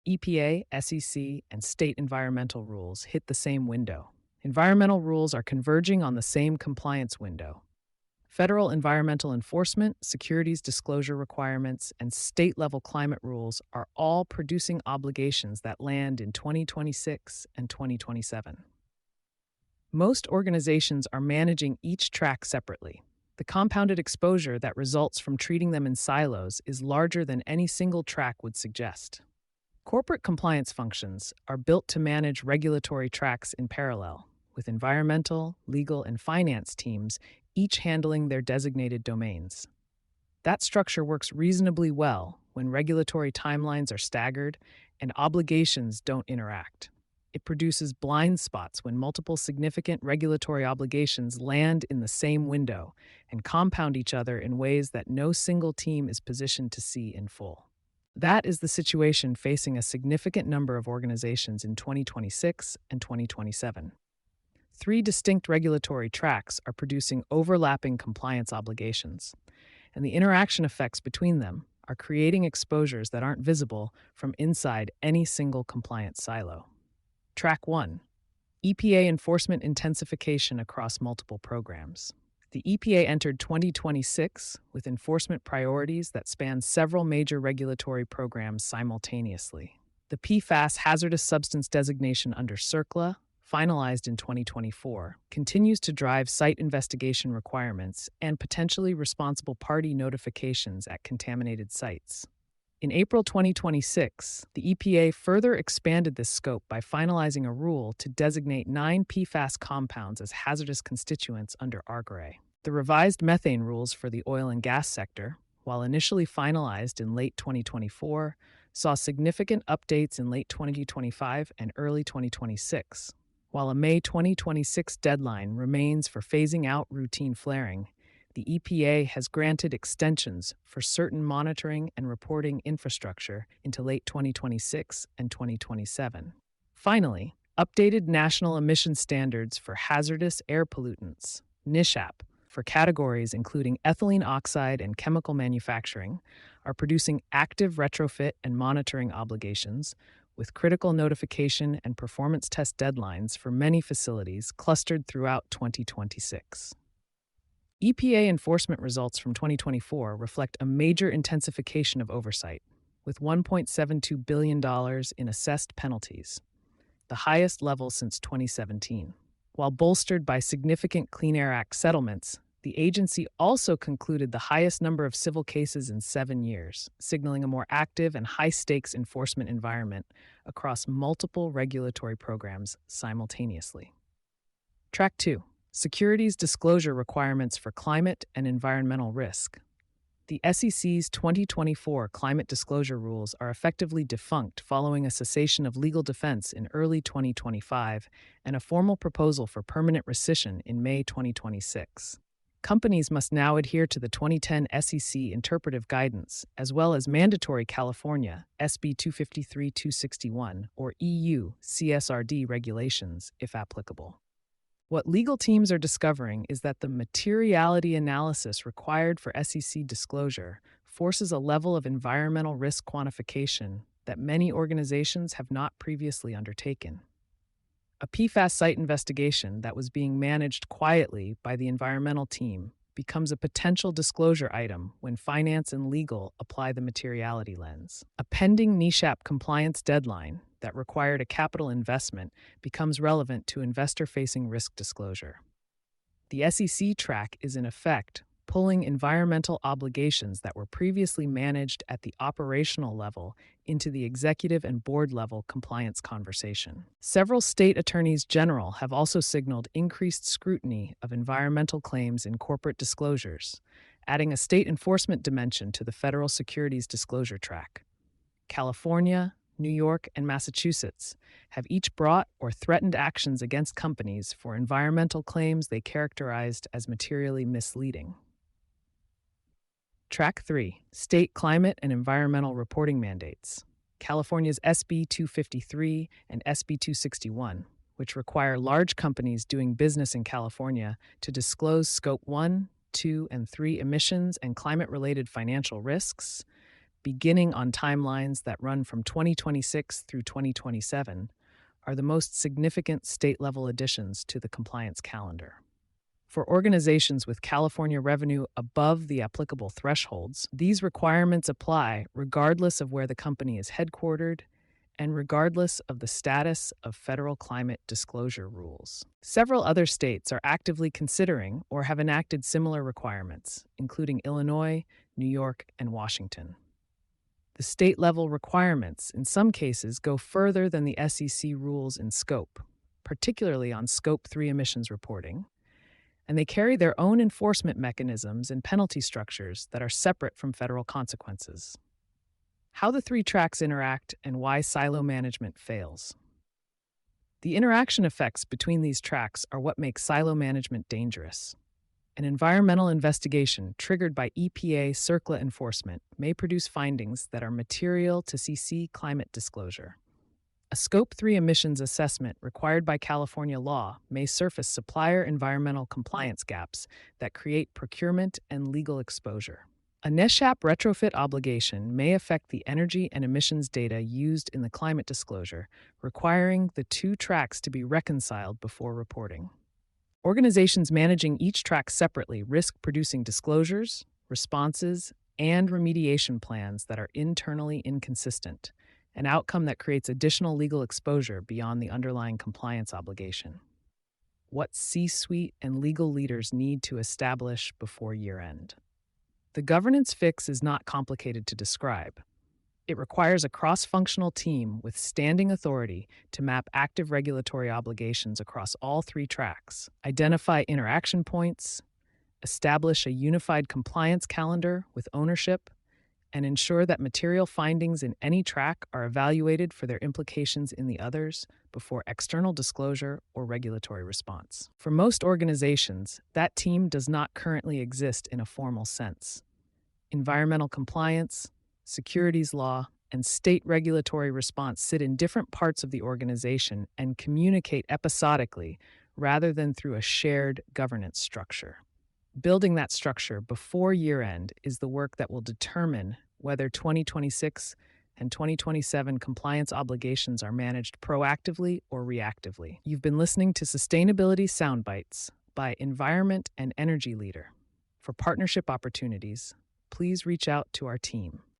EPA, SEC, and state environmental rules hit the same window. Environmental rules are converging on the same compliance window. Federal environmental enforcement, securities disclosure requirements, and state level climate rules are all producing obligations that land in 2026 and 2027. Most organizations are managing each track separately. The compounded exposure that results from treating them in silos is larger than any single track would suggest. Corporate compliance functions are built to manage regulatory tracks in parallel, with environmental, legal, and finance teams each handling their designated domains. That structure works reasonably well when regulatory timelines are staggered and obligations don't interact. It produces blind spots when multiple significant regulatory obligations land in the same window and compound each other in ways that no single team is positioned to see in full. That is the situation facing a significant number of organizations in 2026 and 2027. Three distinct regulatory tracks are producing overlapping compliance obligations, and the interaction effects between them are creating exposures that aren't visible from inside any single compliance silo. Track 1. EPA enforcement intensification across multiple programs. The EPA entered 2026 with enforcement priorities that span several major regulatory programs simultaneously. The PFAS hazardous substance designation under CERCLA, finalized in 2024, continues to drive site investigation requirements and potentially responsible party notifications at contaminated sites. In April 2026, the EPA further expanded this scope by finalizing a rule to designate 9 PFAS compounds as hazardous constituents under RCRA. The revised methane rules for the oil and gas sector, while initially finalized in late 2024, saw significant updates in late 2025 and early 2026. While a May 2026 deadline remains for phasing out routine flaring, the EPA has granted extensions for certain monitoring and reporting infrastructure into late 2026 and 2027. Finally, updated national emission standards for hazardous air pollutants, NISHAP, for categories including ethylene oxide and chemical manufacturing, are producing active retrofit and monitoring obligations, with critical notification and performance test deadlines for many facilities clustered throughout 2026. EPA enforcement results from 2024 reflect a major intensification of oversight, with $1.72 billion in assessed penalties, the highest level since 2017. While bolstered by significant Clean Air Act settlements, the agency also concluded the highest number of civil cases in 7 years, signaling a more active and high-stakes enforcement environment across multiple regulatory programs simultaneously. Track 2. Securities disclosure requirements for climate and environmental risk. The SEC's 2024 climate disclosure rules are effectively defunct following a cessation of legal defense in early 2025 and a formal proposal for permanent rescission in May 2026. Companies must now adhere to the 2010 SEC interpretive guidance, as well as mandatory California SB 253-261 or EU CSRD regulations, if applicable. What legal teams are discovering is that the materiality analysis required for SEC disclosure forces a level of environmental risk quantification that many organizations have not previously undertaken. A PFAS site investigation that was being managed quietly by the environmental team becomes a potential disclosure item when finance and legal apply the materiality lens. A pending NESHAP compliance deadline that required a capital investment becomes relevant to investor-facing risk disclosure. The SEC track is in effect pulling environmental obligations that were previously managed at the operational level into the executive and board level compliance conversation. Several state attorneys general have also signaled increased scrutiny of environmental claims in corporate disclosures, adding a state enforcement dimension to the federal securities disclosure track. California, New York, and Massachusetts have each brought or threatened actions against companies for environmental claims they characterized as materially misleading. Track 3. State climate and environmental reporting mandates. California's SB 253 and SB 261, which require large companies doing business in California to disclose Scope 1, 2, and 3 emissions and climate-related financial risks, beginning on timelines that run from 2026 through 2027, are the most significant state-level additions to the compliance calendar. For organizations with California revenue above the applicable thresholds, these requirements apply regardless of where the company is headquartered and regardless of the status of federal climate disclosure rules. Several other states are actively considering or have enacted similar requirements, including Illinois, New York, and Washington. The state-level requirements, in some cases, go further than the SEC rules in scope, particularly on Scope 3 emissions reporting, and they carry their own enforcement mechanisms and penalty structures that are separate from federal consequences. How the three tracks interact and why silo management fails. The interaction effects between these tracks are what makes silo management dangerous. An environmental investigation triggered by EPA CERCLA enforcement may produce findings that are material to CC climate disclosure. A Scope 3 emissions assessment required by California law may surface supplier environmental compliance gaps that create procurement and legal exposure. A NESHAP retrofit obligation may affect the energy and emissions data used in the climate disclosure, requiring the two tracks to be reconciled before reporting. Organizations managing each track separately risk producing disclosures, responses, and remediation plans that are internally inconsistent, an outcome that creates additional legal exposure beyond the underlying compliance obligation. What C-suite and legal leaders need to establish before year-end. The governance fix is not complicated to describe. It requires a cross-functional team with standing authority to map active regulatory obligations across all three tracks, identify interaction points, establish a unified compliance calendar with ownership, and ensure that material findings in any track are evaluated for their implications in the others before external disclosure or regulatory response. For most organizations, that team does not currently exist in a formal sense. Environmental compliance, securities law, and state regulatory response sit in different parts of the organization and communicate episodically rather than through a shared governance structure. Building that structure before year-end is the work that will determine whether 2026 and 2027 compliance obligations are managed proactively or reactively. You've been listening to Sustainability Soundbites by Environment and Energy Leader. For partnership opportunities, please reach out to our team.